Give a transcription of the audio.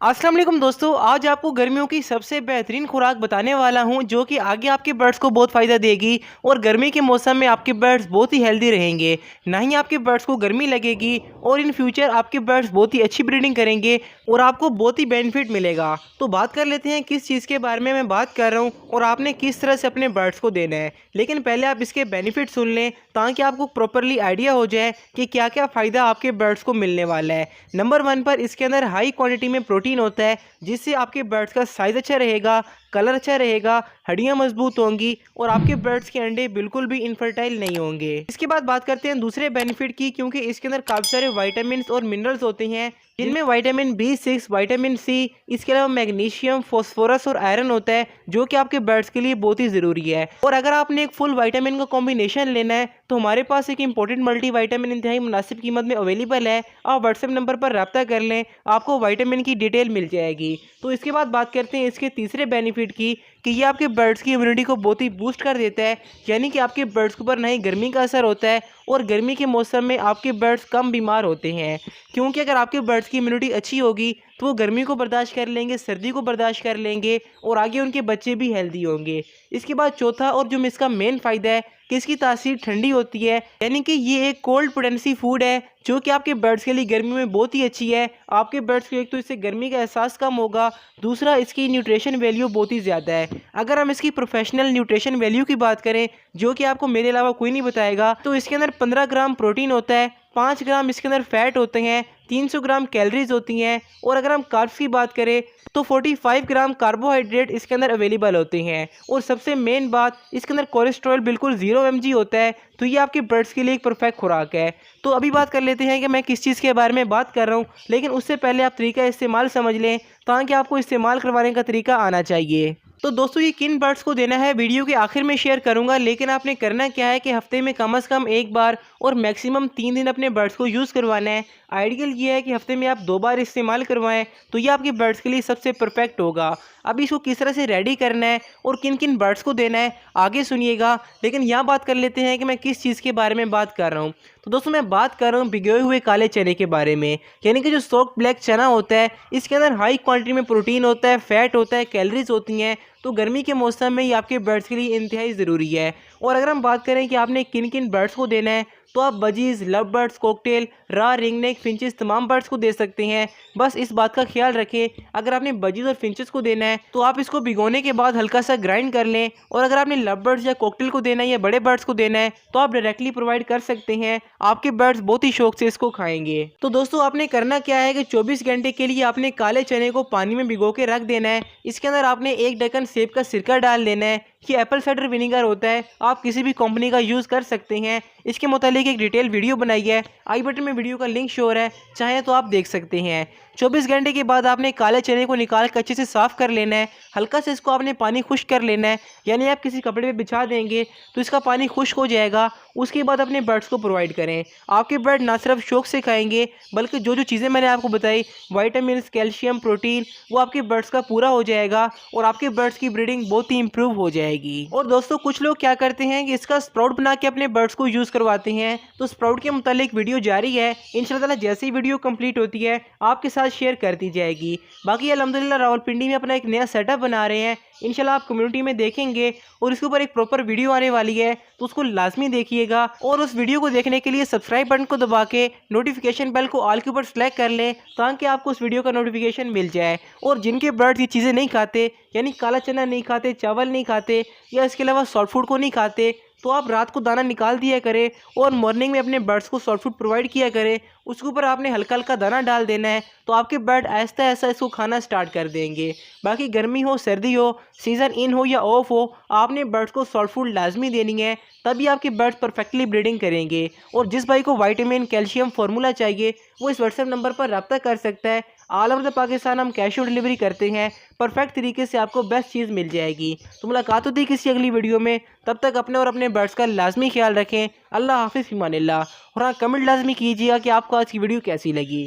अस्सलाम वालेकुम दोस्तों, आज आपको गर्मियों की सबसे बेहतरीन खुराक बताने वाला हूं जो कि आगे आपके बर्ड्स को बहुत फ़ायदा देगी और गर्मी के मौसम में आपके बर्ड्स बहुत ही हेल्दी रहेंगे। ना ही आपके बर्ड्स को गर्मी लगेगी और इन फ्यूचर आपके बर्ड्स बहुत ही अच्छी ब्रीडिंग करेंगे और आपको बहुत ही बेनिफिट मिलेगा। तो बात कर लेते हैं किस चीज़ के बारे में मैं बात कर रहा हूँ और आपने किस तरह से अपने बर्ड्स को देना है। लेकिन पहले आप इसके बेनिफिट सुन लें ताकि आपको प्रॉपरली आइडिया हो जाए कि क्या क्या फ़ायदा आपके बर्ड्स को मिलने वाला है। नंबर 1 पर इसके अंदर हाई क्वांटिटी में प्रोटीन होता है जिससे आपके बर्ड्स का साइज़ अच्छा रहेगा, कलर अच्छा रहेगा, हड्डियां मजबूत होंगी और आपके बर्ड्स के अंडे बिल्कुल भी इनफर्टाइल नहीं होंगे। इसके बाद बात करते हैं दूसरे बेनिफिट की, क्योंकि इसके अंदर काफ़ी सारे विटामिन और मिनरल्स होते हैं जिनमें विटामिन B6, विटामिन सी, इसके अलावा मैग्नीशियम, फास्फोरस और आयरन होता है जो कि आपके बर्ड्स के लिए बहुत ही ज़रूरी है। और अगर आपने एक फुल विटामिन का कॉम्बिनेशन लेना है तो हमारे पास एक इंपॉर्टेंट मल्टी विटामिन इंतहाई मुनासिब कीमत में अवेलेबल है। आप व्हाट्सएप नंबर पर रब्ता कर लें, आपको विटामिन की डिटेल मिल जाएगी। तो इसके बाद बात करते हैं इसके तीसरे बेनिफिट की कि ये आपके बर्ड्स की इम्यूनिटी को बहुत ही बूस्ट कर देता है, यानी कि आपके बर्ड्स के ऊपर ना ही गर्मी का असर होता है और गर्मी के मौसम में आपके बर्ड्स कम बीमार होते हैं, क्योंकि अगर आपके बर्ड्स की इम्यूनिटी अच्छी होगी तो वो गर्मी को बर्दाश्त कर लेंगे, सर्दी को बर्दाश्त कर लेंगे और आगे उनके बच्चे भी हेल्दी होंगे। इसके बाद चौथा और जो इसका मेन फ़ायदा है कि इसकी तासीर ठंडी होती है, यानी कि ये एक कोल्ड पोटेंसी फूड है जो कि आपके बर्ड्स के लिए गर्मी में बहुत ही अच्छी है। आपके बर्ड्स को एक तो इससे गर्मी का एहसास कम होगा, दूसरा इसकी न्यूट्रिशन वैल्यू बहुत ही ज़्यादा है। अगर हम इसकी प्रोफेशनल न्यूट्रिशन वैल्यू की बात करें जो कि आपको मेरे अलावा कोई नहीं बताएगा, तो इसके अंदर 15 ग्राम प्रोटीन होता है, 5 ग्राम इसके अंदर फैट होते हैं, 300 ग्राम कैलोरीज होती हैं और अगर हम कार्ब्स की बात करें तो 45 ग्राम कार्बोहाइड्रेट इसके अंदर अवेलेबल होते हैं। और सबसे मेन बात, इसके अंदर कोलेस्ट्रॉल बिल्कुल 0 mg होता है, तो ये आपके बर्ड्स के लिए एक परफेक्ट खुराक है। तो अभी बात कर लेते हैं कि मैं किस चीज़ के बारे में बात कर रहा हूँ, लेकिन उससे पहले आप तरीका इस्तेमाल समझ लें ताकि आपको इस्तेमाल करवाने का तरीका आना चाहिए। तो दोस्तों ये किन बर्ड्स को देना है वीडियो के आखिर में शेयर करूंगा, लेकिन आपने करना क्या है कि हफ्ते में कम से कम एक बार और मैक्सिमम 3 दिन अपने बर्ड्स को यूज़ करवाना है। आइडियल ये है कि हफ्ते में आप 2 बार इस्तेमाल करवाएं, तो ये आपके बर्ड्स के लिए सबसे परफेक्ट होगा। अब इसको किस तरह से रेडी करना है और किन किन बर्ड्स को देना है आगे सुनिएगा, लेकिन यहाँ बात कर लेते हैं कि मैं किस चीज़ के बारे में बात कर रहा हूँ। तो दोस्तों मैं बात कर रहा हूँ भिगोए हुए काले चने के बारे में, यानी कि जो सॉफ्ट ब्लैक चना होता है इसके अंदर हाई क्वांटिटी में प्रोटीन होता है, फैट होता है, कैलोरीज होती हैं, तो गर्मी के मौसम में ये आपके बर्ड्स के लिए इंतहाई ज़रूरी है। और अगर हम बात करें कि आपने किन किन बर्ड्स को देना है, तो आप बजीज़, लव बर्ड्स, कॉकटेल, रा, रिंगनेक, फिंचेस तमाम बर्ड्स को दे सकते हैं। बस इस बात का ख्याल रखें, अगर आपने बजीज़ और फिंचेस को देना है तो आप इसको भिगोने के बाद हल्का सा ग्राइंड कर लें, और अगर आपने लव बर्ड्स या कॉकटेल को देना है या बड़े बर्ड्स को देना है तो आप डायरेक्टली प्रोवाइड कर सकते हैं। आपके बर्ड्स बहुत ही शौक से इसको खाएंगे। तो दोस्तों आपने करना क्या है कि 24 घंटे के लिए आपने काले चने को पानी में भिगो के रख देना है। इसके अंदर आपने 1 ढक्कन सेब का सिरका डाल देना है। ये एप्पल साइडर विनीगर होता है, आप किसी भी कंपनी का यूज़ कर सकते हैं। इसके मुतालिक एक डिटेल वीडियो बनाई है, आई बटन में वीडियो का लिंक शो हो रहा है, चाहे तो आप देख सकते हैं। 24 घंटे के बाद आपने काले चने को निकाल कर अच्छे से साफ़ कर लेना है। हल्का से इसको आपने पानी खुश्क कर लेना है, यानी आप किसी कपड़े पे बिछा देंगे तो इसका पानी खुश्क हो जाएगा। उसके बाद अपने बर्ड्स को प्रोवाइड करें। आपके बर्ड ना सिर्फ शौक से खाएंगे बल्कि जो जो चीज़ें मैंने आपको बताई, विटामिन, कैल्शियम, प्रोटीन, वो आपके बर्ड्स का पूरा हो जाएगा और आपके बर्ड्स की ब्रीडिंग बहुत ही इंप्रूव हो जाएगी। और दोस्तों कुछ लोग क्या करते हैं कि इसका स्प्राउट बना के अपने बर्ड्स को यूज़ करवाते हैं, तो स्प्राउट के मुतालिक वीडियो जारी है, इंशाल्लाह जैसे ही वीडियो कंप्लीट होती है आपके साथ शेयर कर दी जाएगी। बाकी अल्हम्दुलिल्लाह रावलपिंडी में अपना एक नया सेटअप बना रहे हैं, इंशाल्लाह आप कम्युनिटी में देखेंगे और इसके ऊपर एक प्रॉपर वीडियो आने वाली है, तो उसको लाजमी देखिएगा। और उस वीडियो को देखने के लिए सब्सक्राइब बटन को दबा के नोटिफिकेशन बेल को ऑल के ऊपर सेलेक्ट कर लें ताकि आपको उस वीडियो का नोटिफिकेशन मिल जाए। और जिनके बर्ड्स ये चीज़ें नहीं खाते, यानी काला चना नहीं खाते, चावल नहीं खाते या इसके अलावा सॉफ्ट फूड को नहीं खाते, तो आप रात को दाना निकाल दिया करें और मॉर्निंग में अपने बर्ड्स को सॉफ्ट फूड प्रोवाइड किया करें। उसके ऊपर आपने हल्का हल्का दाना डाल देना है, तो आपके बर्ड ऐसा ऐसा इसको खाना स्टार्ट कर देंगे। बाकी गर्मी हो, सर्दी हो, सीज़न इन हो या ऑफ हो, आपने बर्ड्स को सॉफ्ट फूड लाजमी देनी है, तभी आपके बर्ड्स परफेक्टली ब्रीडिंग करेंगे। और जिस भाई को विटामिन, कैल्शियम फार्मूला चाहिए वो इस व्हाट्सएप नंबर पर रब्ता कर सकता है। ऑल ओवर द पाकिस्तान हम कैश ऑन डिलीवरी करते हैं, परफेक्ट तरीके से आपको बेस्ट चीज़ मिल जाएगी। तो मुलाकात होती है किसी अगली वीडियो में, तब तक अपने और अपने बर्ड्स का लाजमी ख्याल रखें। अल्लाह हाफिज़, फिमानिल्लाह। और हाँ, कमेंट लाजमी कीजिएगा कि आपको आज की वीडियो कैसी लगी।